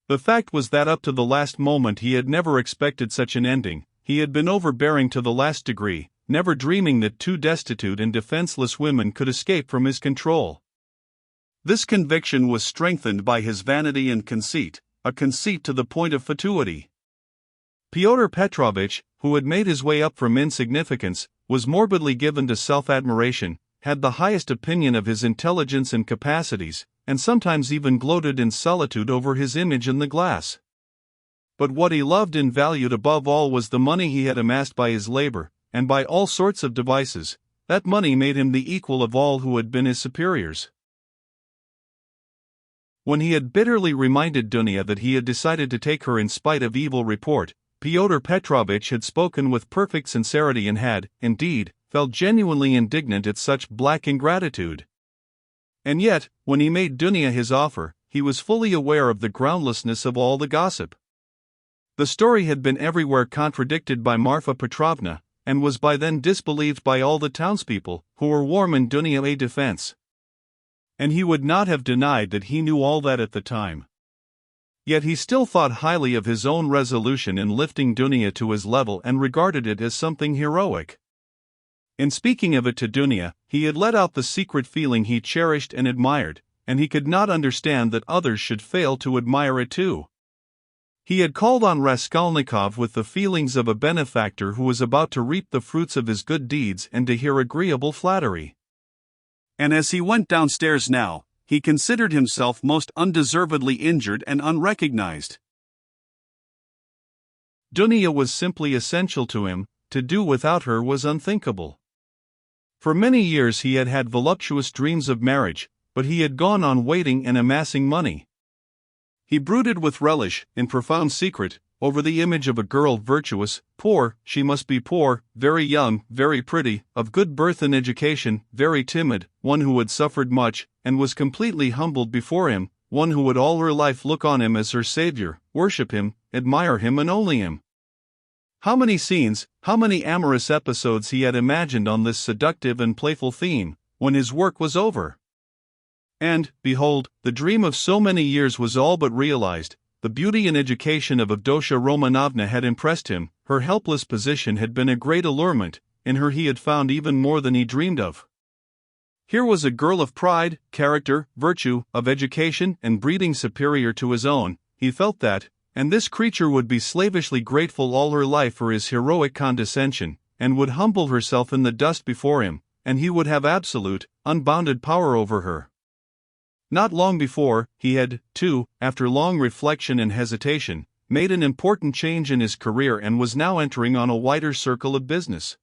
The fact was that up to the last moment he had never expected such an ending. He had been overbearing to the last degree, never dreaming that two destitute and defenseless women could escape from his control. This conviction was strengthened by his vanity and conceit, a conceit to the point of fatuity. Pyotr Petrovitch, who had made his way up from insignificance, was morbidly given to self-admiration, had the highest opinion of his intelligence and capacities, and sometimes even gloated in solitude over his image in the glass. But what he loved and valued above all was the money he had amassed by his labor, and by all sorts of devices. That money made him the equal of all who had been his superiors. When he had bitterly reminded Dunya that he had decided to take her in spite of evil report, Pyotr Petrovitch had spoken with perfect sincerity and had, indeed, felt genuinely indignant at such black ingratitude. And yet, when he made Dunya his offer, he was fully aware of the groundlessness of all the gossip. The story had been everywhere contradicted by Marfa Petrovna, and was by then disbelieved by all the townspeople, who were warm in Dunya's defense. And he would not have denied that he knew all that at the time. Yet he still thought highly of his own resolution in lifting Dunya to his level and regarded it as something heroic. In speaking of it to Dunya, he had let out the secret feeling he cherished and admired, and he could not understand that others should fail to admire it too. He had called on Raskolnikov with the feelings of a benefactor who was about to reap the fruits of his good deeds and to hear agreeable flattery. And as he went downstairs now, he considered himself most undeservedly injured and unrecognized. Dunya was simply essential to him, to do without her was unthinkable. For many years he had had voluptuous dreams of marriage, but he had gone on waiting and amassing money. He brooded with relish, in profound secret, over the image of a girl virtuous, poor, she must be poor, very young, very pretty, of good birth and education, very timid, one who had suffered much, and was completely humbled before him, one who would all her life look on him as her savior, worship him, admire him and only him. How many scenes, how many amorous episodes he had imagined on this seductive and playful theme, when his work was over! And, behold, the dream of so many years was all but realized. The beauty and education of Avdotya Romanovna had impressed him, her helpless position had been a great allurement, in her he had found even more than he dreamed of. Here was a girl of pride, character, virtue, of education and breeding superior to his own, he felt that, and this creature would be slavishly grateful all her life for his heroic condescension, and would humble herself in the dust before him, and he would have absolute, unbounded power over her. Not long before, he had, too, after long reflection and hesitation, made an important change in his career and was now entering on a wider circle of business.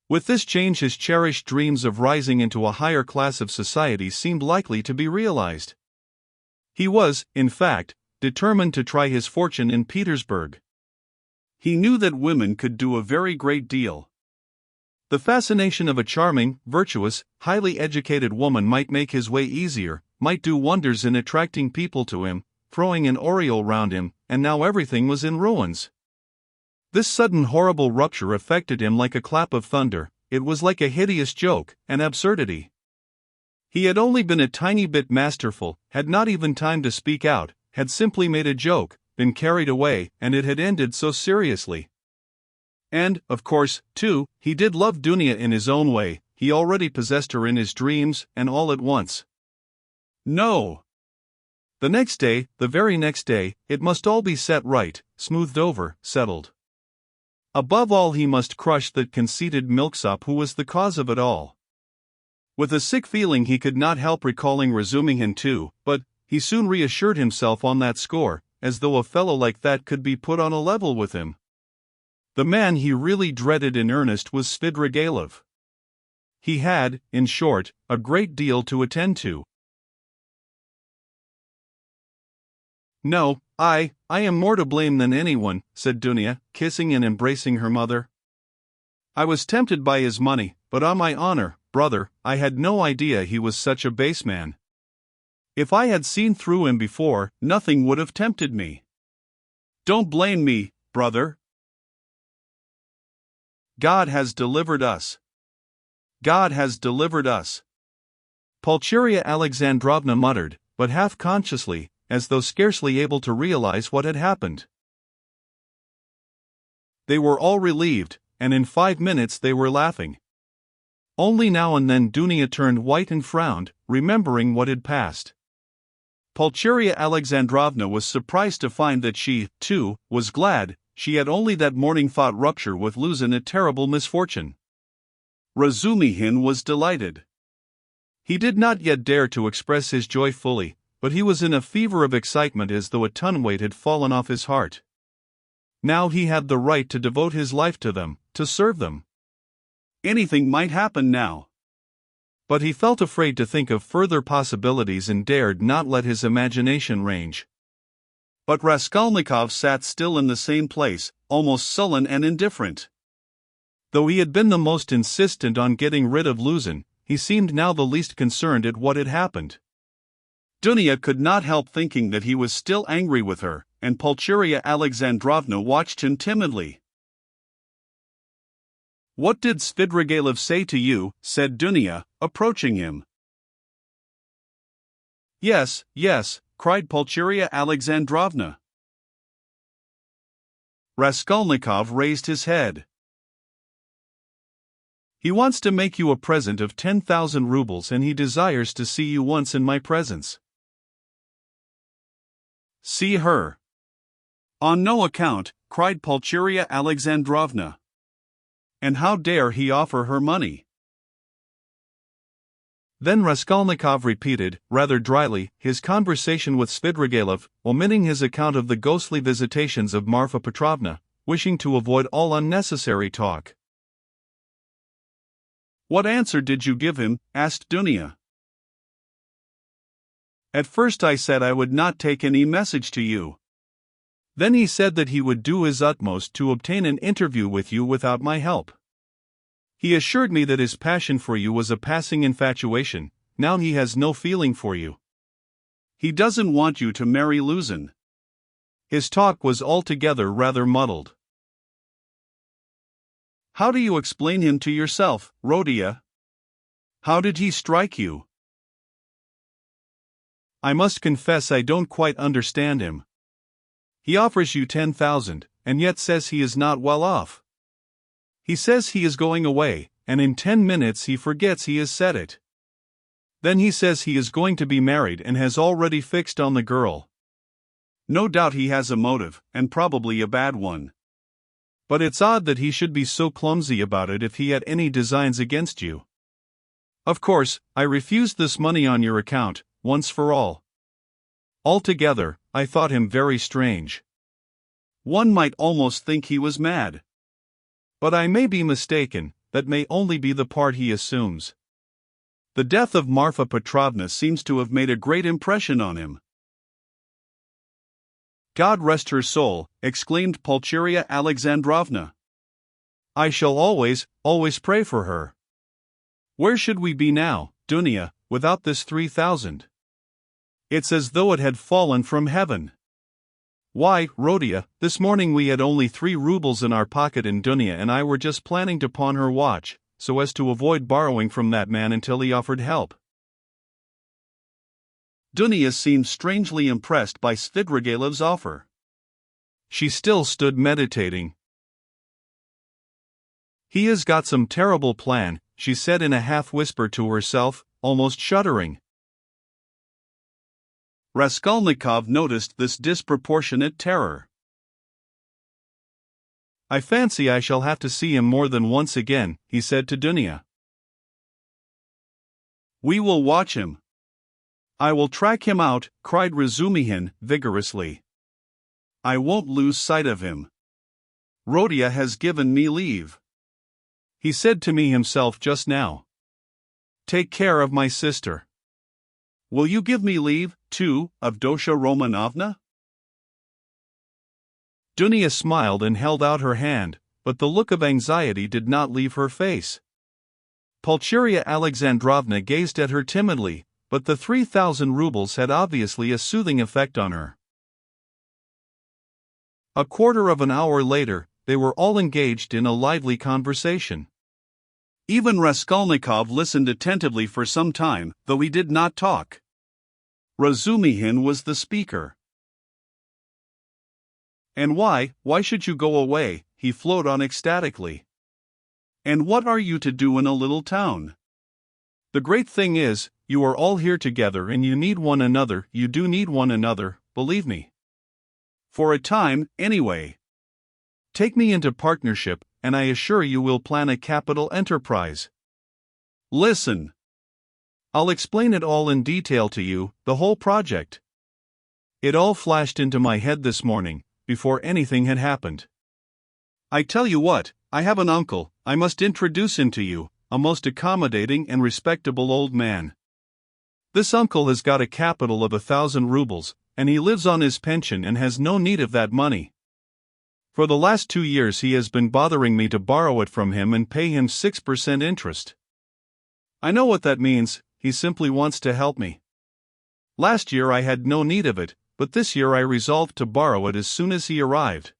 With this change his cherished dreams of rising into a higher class of society seemed likely to be realized. He was, in fact, determined to try his fortune in Petersburg. He knew that women could do a very great deal. The fascination of a charming, virtuous, highly educated woman might make his way easier, might do wonders in attracting people to him, throwing an aureole round him, and now everything was in ruins. This sudden horrible rupture affected him like a clap of thunder. It was like a hideous joke, an absurdity. He had only been a tiny bit masterful, had not even time to speak out, had simply made a joke, been carried away, and it had ended so seriously. And, of course, too, he did love Dunya in his own way, he already possessed her in his dreams, and all at once. No! The next day, the very next day, it must all be set right, smoothed over, settled. Above all he must crush that conceited milksop who was the cause of it all. With a sick feeling he could not help recalling resuming him too, but he soon reassured himself on that score, as though a fellow like that could be put on a level with him. The man he really dreaded in earnest was Svidrigailov. He had, in short, a great deal to attend to. "No, I am more to blame than anyone," said Dunya, kissing and embracing her mother. "I was tempted by his money, but on my honor, brother, I had no idea he was such a base man. If I had seen through him before, nothing would have tempted me. Don't blame me, brother. God has delivered us. God has delivered us." Pulcheria Alexandrovna muttered, but half consciously, as though scarcely able to realize what had happened. They were all relieved, and in 5 minutes they were laughing. Only now and then Dunya turned white and frowned, remembering what had passed. Pulcheria Alexandrovna was surprised to find that she, too, was glad. She had only that morning thought rupture with Luzin a terrible misfortune. Razumihin was delighted. He did not yet dare to express his joy fully, but he was in a fever of excitement as though a ton weight had fallen off his heart. Now he had the right to devote his life to them, to serve them. Anything might happen now. But he felt afraid to think of further possibilities and dared not let his imagination range. But Raskolnikov sat still in the same place, almost sullen and indifferent. Though he had been the most insistent on getting rid of Luzin, he seemed now the least concerned at what had happened. Dunya could not help thinking that he was still angry with her, and Pulcheria Alexandrovna watched him timidly. "What did Svidrigailov say to you?" said Dunya, approaching him. Yes, cried Pulcheria Alexandrovna. Raskolnikov raised his head. "He wants to make you a present of 10,000 rubles and he desires to see you once in my presence." "See her." "On no account," cried Pulcheria Alexandrovna. "And how dare he offer her money?" Then Raskolnikov repeated, rather dryly, his conversation with Svidrigailov, omitting his account of the ghostly visitations of Marfa Petrovna, wishing to avoid all unnecessary talk. "What answer did you give him?" asked Dunya. "At first I said I would not take any message to you. Then he said that he would do his utmost to obtain an interview with you without my help. He assured me that his passion for you was a passing infatuation. Now he has no feeling for you. He doesn't want you to marry Luzin." His talk was altogether rather muddled. "How do you explain him to yourself, Rodia? How did he strike you?" "I must confess I don't quite understand him. He offers you 10,000, and yet says he is not well off. He says he is going away, and in 10 minutes he forgets he has said it. Then he says he is going to be married and has already fixed on the girl. No doubt he has a motive, and probably a bad one. But it's odd that he should be so clumsy about it if he had any designs against you. Of course, I refused this money on your account, once for all. Altogether, I thought him very strange. One might almost think he was mad. But I may be mistaken, that may only be the part he assumes. The death of Marfa Petrovna seems to have made a great impression on him." "God rest her soul," exclaimed Pulcheria Alexandrovna. "I shall always pray for her. Where should we be now, Dunya, without this 3,000? It's as though it had fallen from heaven. Why, Rodia, this morning we had only 3 rubles in our pocket and Dunya and I were just planning to pawn her watch, so as to avoid borrowing from that man until he offered help." Dunya seemed strangely impressed by Svidrigailov's offer. She still stood meditating. "He has got some terrible plan," she said in a half-whisper to herself, almost shuddering. Raskolnikov noticed this disproportionate terror. "I fancy I shall have to see him more than once again," he said to Dunya. "We will watch him. I will track him out," cried Razumihin vigorously. "I won't lose sight of him. Rodia has given me leave. He said to me himself just now, 'Take care of my sister.' Will you give me leave, too, Avdotya Romanovna?" Dunya smiled and held out her hand, but the look of anxiety did not leave her face. Pulcheria Alexandrovna gazed at her timidly, but the 3,000 rubles had obviously a soothing effect on her. A quarter of an hour later, they were all engaged in a lively conversation. Even Raskolnikov listened attentively for some time, though he did not talk. Razumihin was the speaker. And why should you go away? He flowed on ecstatically. And what are you to do in a little town? The great thing is, you are all here together and you need one another, you do need one another, believe me. For a time, anyway. Take me into partnership, and I assure you we'll plan a capital enterprise. Listen. I'll explain it all in detail to you, the whole project. It all flashed into my head this morning, before anything had happened. I tell you what, I have an uncle, I must introduce him to you, a most accommodating and respectable old man. This uncle has got a capital of 1,000 rubles, and he lives on his pension and has no need of that money. For the last 2 years he has been bothering me to borrow it from him and pay him 6% interest. I know what that means, he simply wants to help me. Last year I had no need of it, but this year I resolved to borrow it as soon as he arrived.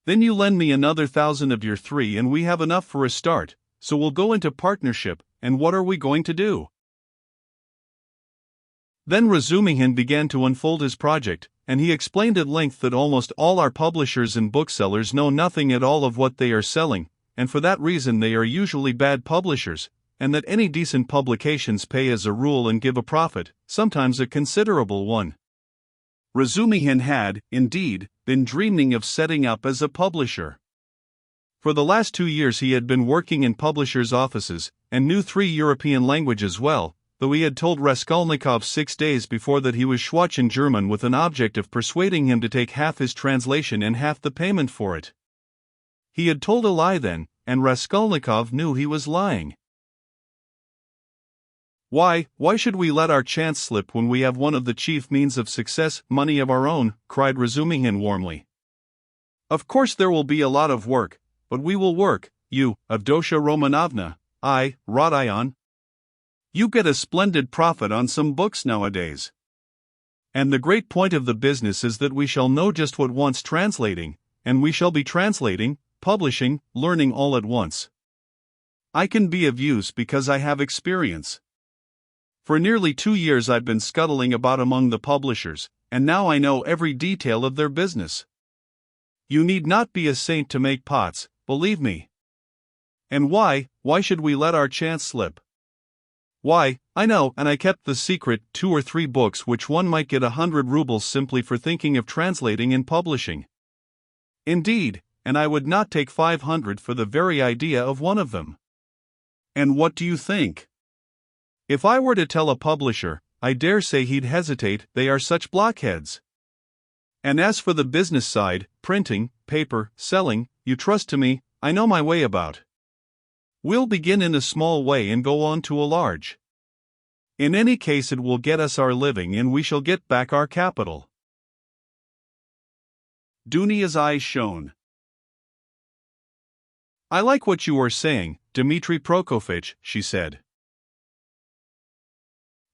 Then you lend me another 1,000 of your 3 and we have enough for a start, so we'll go into partnership, and what are we going to do? Then Razumihin began to unfold his project, and he explained at length that almost all our publishers and booksellers know nothing at all of what they are selling, and for that reason they are usually bad publishers, and that any decent publications pay as a rule and give a profit, sometimes a considerable one. Razumihin had, indeed, been dreaming of setting up as a publisher. For the last 2 years he had been working in publishers' offices, and knew 3 European languages well, though he had told Raskolnikov 6 days before that he was Schwätzen German with an object of persuading him to take half his translation and half the payment for it. He had told a lie then, and Raskolnikov knew he was lying. Why should we let our chance slip when we have one of the chief means of success, money of our own? Cried Razumihin warmly. Of course there will be a lot of work, but we will work, you, Avdotya Romanovna, I, Rodion. You get a splendid profit on some books nowadays. And the great point of the business is that we shall know just what wants translating, and we shall be translating, publishing, learning all at once. I can be of use because I have experience. For nearly 2 years I've been scuttling about among the publishers, and now I know every detail of their business. You need not be a saint to make pots, believe me. And why should we let our chance slip? Why, I know, and I kept the secret 2 or 3 books which one might get 100 rubles simply for thinking of translating and publishing. Indeed, and I would not take 500 for the very idea of one of them. And what do you think? If I were to tell a publisher, I dare say he'd hesitate, they are such blockheads. And as for the business side, printing, paper, selling, you trust to me, I know my way about. We'll begin in a small way and go on to a large. In any case it will get us our living and we shall get back our capital. Dunia's eyes shone. I like what you are saying, Dmitri Prokofitch, she said.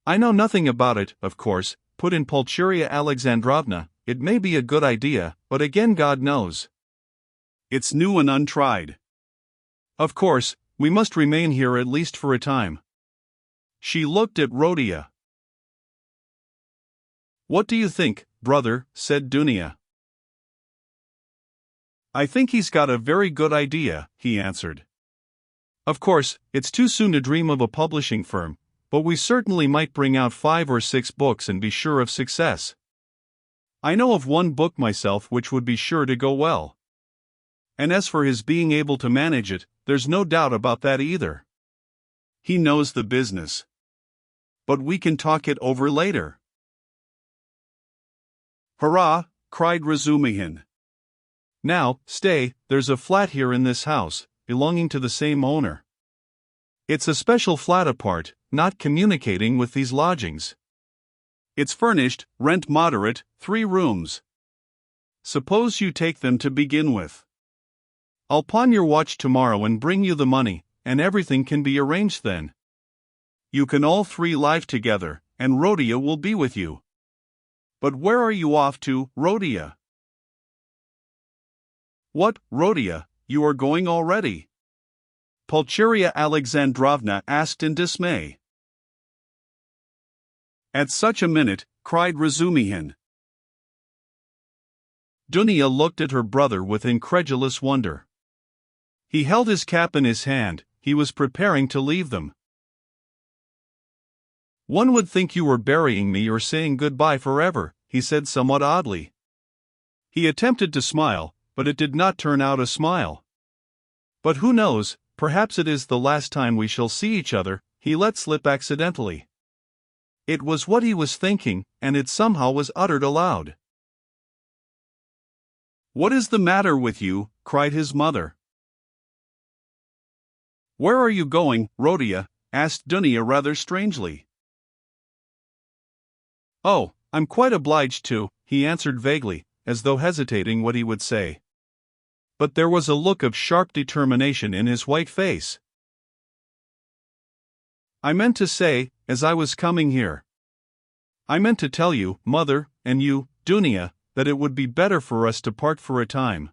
I know nothing about it, of course, put in Pulcheria Alexandrovna, it may be a good idea, but again God knows. It's new and untried. Of course, we must remain here at least for a time. She looked at Rodia. What do you think, brother? Said Dunia. I think he's got a very good idea, he answered. Of course, it's too soon to dream of a publishing firm, but we certainly might bring out 5 or 6 books and be sure of success. I know of one book myself which would be sure to go well. And as for his being able to manage it, there's no doubt about that either. He knows the business. But we can talk it over later. Hurrah! Cried Razumihin. Now, stay, there's a flat here in this house, belonging to the same owner. It's a special flat apart, not communicating with these lodgings. It's furnished, rent moderate, 3 rooms. Suppose you take them to begin with. I'll pawn your watch tomorrow and bring you the money, and everything can be arranged then. You can all 3 live together, and Rodia will be with you. But where are you off to, Rodia? What, Rodia, you are going already? Pulcheria Alexandrovna asked in dismay. At such a minute, cried Razumihin. Dunya looked at her brother with incredulous wonder. He held his cap in his hand, he was preparing to leave them. One would think you were burying me or saying goodbye forever, he said somewhat oddly. He attempted to smile, but it did not turn out a smile. But who knows, perhaps it is the last time we shall see each other, he let slip accidentally. It was what he was thinking, and it somehow was uttered aloud. What is the matter with you? Cried his mother. Where are you going, Rhodia? Asked Dunya rather strangely. Oh, I'm quite obliged to, he answered vaguely, as though hesitating what he would say. But there was a look of sharp determination in his white face. I meant to say, as I was coming here. I meant to tell you, mother, and you, Dunya, that it would be better for us to part for a time.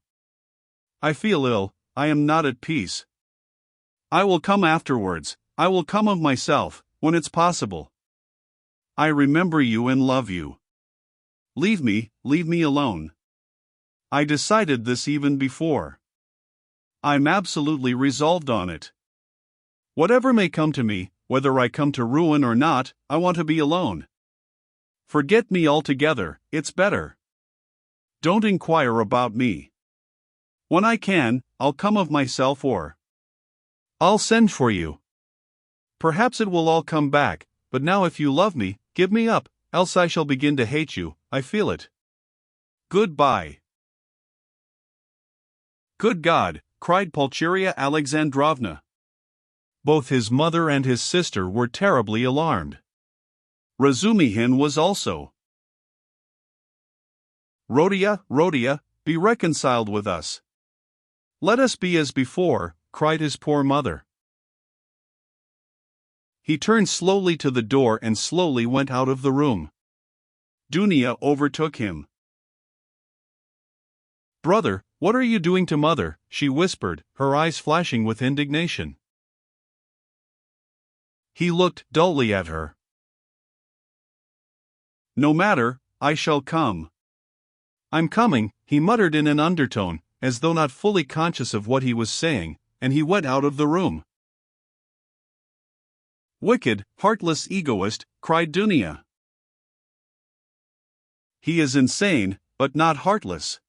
I feel ill, I am not at peace. I will come afterwards, I will come of myself, when it's possible. I remember you and love you. Leave me alone. I decided this even before. I'm absolutely resolved on it. Whatever may come to me, whether I come to ruin or not, I want to be alone. Forget me altogether, it's better. Don't inquire about me. When I can, I'll come of myself or I'll send for you. Perhaps it will all come back, but now if you love me, give me up, else I shall begin to hate you, I feel it. Goodbye. Good God, cried Pulcheria Alexandrovna. Both his mother and his sister were terribly alarmed. Razumihin was also. Rhodia, be reconciled with us. Let us be as before, cried his poor mother. He turned slowly to the door and slowly went out of the room. Dunya overtook him. Brother, what are you doing to mother? She whispered, her eyes flashing with indignation. He looked dully at her. No matter, I shall come. I'm coming, he muttered in an undertone, as though not fully conscious of what he was saying, and he went out of the room. Wicked, heartless egoist, cried Dunya. He is insane, but not heartless.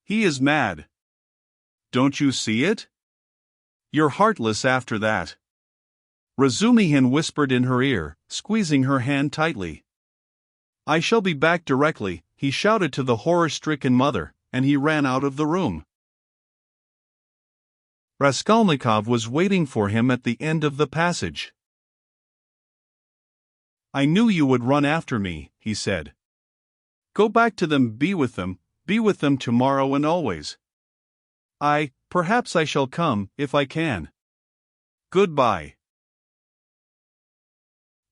He is mad. Don't you see it? You're heartless after that. Razumihin whispered in her ear, squeezing her hand tightly. I shall be back directly, he shouted to the horror-stricken mother, and he ran out of the room. Raskolnikov was waiting for him at the end of the passage. I knew you would run after me, he said. Go back to them, be with them tomorrow and always. Perhaps I shall come, if I can. Goodbye.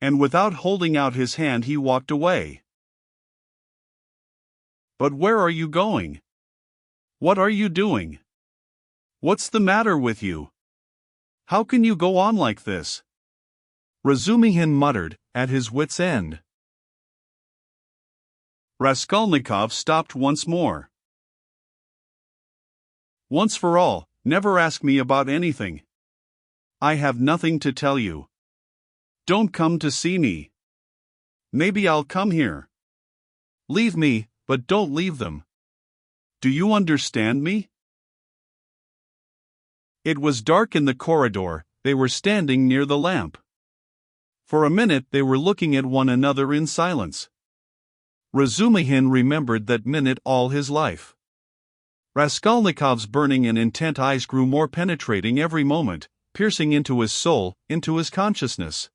And without holding out his hand he walked away. But where are you going? What are you doing? What's the matter with you? How can you go on like this? Razumihin muttered, at his wit's end. Raskolnikov stopped once more. Once for all, never ask me about anything. I have nothing to tell you. Don't come to see me. Maybe I'll come here. Leave me, but don't leave them. Do you understand me? It was dark in the corridor, they were standing near the lamp. For a minute they were looking at one another in silence. Razumihin remembered that minute all his life. Raskolnikov's burning and intent eyes grew more penetrating every moment, piercing into his soul, into his consciousness.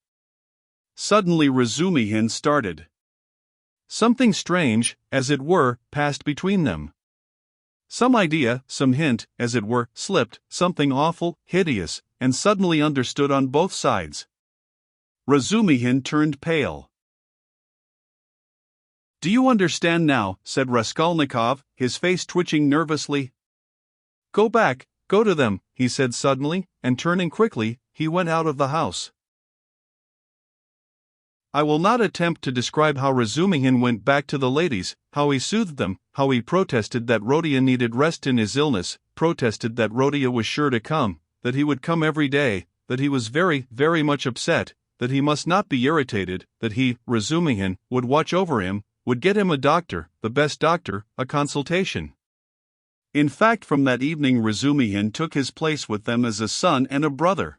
Suddenly Razumihin started. Something strange, as it were, passed between them. Some idea, some hint, as it were, slipped, something awful, hideous, and suddenly understood on both sides. Razumihin turned pale. Do you understand now? Said Raskolnikov, his face twitching nervously. Go back, go to them, he said suddenly, and turning quickly, he went out of the house. I will not attempt to describe how Razumihin went back to the ladies, how he soothed them, how he protested that Rodion needed rest in his illness, protested that Rodion was sure to come, that he would come every day, that he was very, very much upset, that he must not be irritated, that he, Razumihin, would watch over him, would get him a doctor, the best doctor, a consultation. In fact, from that evening Razumihin took his place with them as a son and a brother.